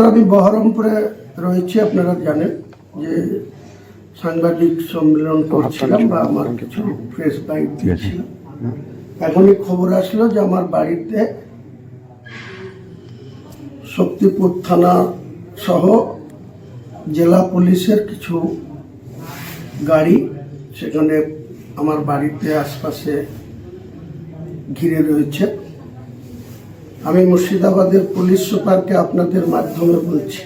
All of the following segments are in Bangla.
বছর আমি বহরমপুরে রয়েছি। আপনারা জানেন যে সাংবাদিক সম্মেলন করছিলাম বা আমার কিছু প্রেস বাইট দিয়েছিলাম। এখনই খবর আসলো যে আমার বাড়িতে শক্তিপুর থানা সহ জেলা পুলিশের কিছু গাড়ি সেখানে আমার বাড়িতে আশপাশে ঘিরে রয়েছে। আমি মুর্শিদাবাদের পুলিশ সুপারকে আপনাদের মাধ্যমে বলছি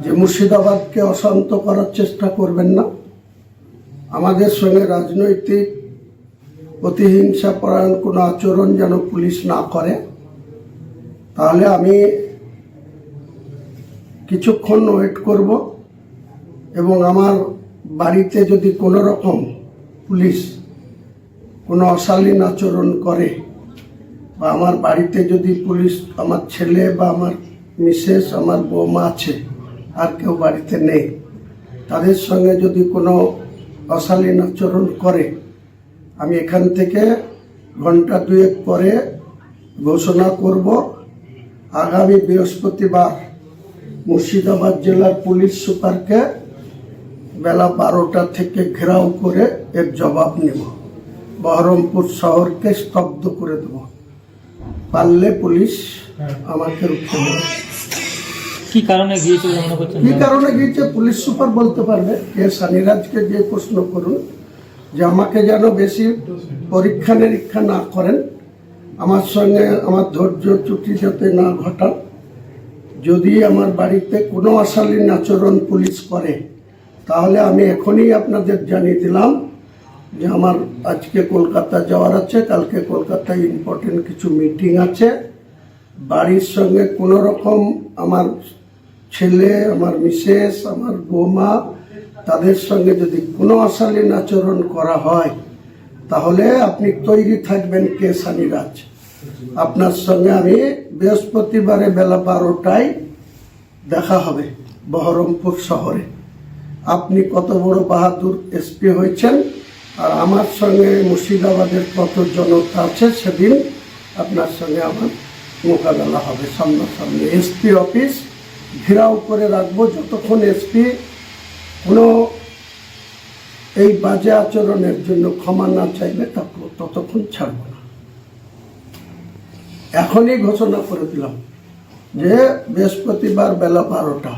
যে মুর্শিদাবাদকে অশান্ত করার চেষ্টা করবেন না। আমাদের সঙ্গে রাজনৈতিক প্রতিহিংসা পরায়ণ কোনো আচরণ যেন পুলিশ না করে। তাহলে আমি কিছুক্ষণ ওয়েট করব এবং আমার বাড়িতে যদি কোনো রকম পুলিশ কোনো অশালীন আচরণ করে বা আমার বাড়িতে যদি পুলিশ, আমার ছেলে বা আমার মিসেস, আমার বৌমা আছে, আর কেউ বাড়িতে নেই, তাদের সঙ্গে যদি কোনো অশালীন আচরণ করে, আমি এখান থেকে ঘন্টা দুয়েক পরে ঘোষণা করব আগামী বৃহস্পতিবার মুর্শিদাবাদ জেলার পুলিশ সুপারকে বেলা 12টা থেকে ঘেরাও করে এর জবাব নেব। বহরমপুর শহরকে স্তব্ধ করে দেব। পারলে পুলিশ আমাকে রুখে দেবে। কি কারণে গিয়েছে মনে করছেন? কি কারণে গিয়েছে পুলিশ সুপার বলতে পারবে। কে সানিরাজকে যে প্রশ্ন করুন যে আমাকে যেন বেশি পরীক্ষা নিরীক্ষা না করেন, আমার সঙ্গে আমার ধৈর্য চ্যুতি যাতে না ঘটান। যদি আমার বাড়িতে কোনো অশালীন আচরণ পুলিশ করে তাহলে আমি এখনই আপনাদের জানিয়ে দিলাম যে আমার আজকে কলকাতা যাওয়ার আছে, কালকে কলকাতায় ইম্পর্টেন্ট কিছু মিটিং আছে। বাড়ির সঙ্গে কোনো রকম আমার ছেলে, আমার মিসেস, আমার বৌমা, তাদের সঙ্গে যদি কোনো অশালীন আচরণ করা হয় তাহলে আপনি তৈরি থাকবেন কে সানিরাজ। আপনার সঙ্গে আমি বৃহস্পতিবারে বেলা 12টায় দেখা হবে বহরমপুর শহরে। আপনি কত বড় বাহাদুর এসপি হয়েছেন আর আমার সঙ্গে মুর্শিদাবাদের কত জনতা আছে, সেদিন আপনার সঙ্গে আমার মোকাবেলা হবে সামনাসামনি। এসপি অফিস ঘেরাও করে রাখবো যতক্ষণ এসপি কোনো এই বাজে আচরণের জন্য ক্ষমা না চাইবে ততক্ষণ ছাড়ব না। এখনই ঘোষণা করে দিলাম যে বৃহস্পতিবার বেলা 12টা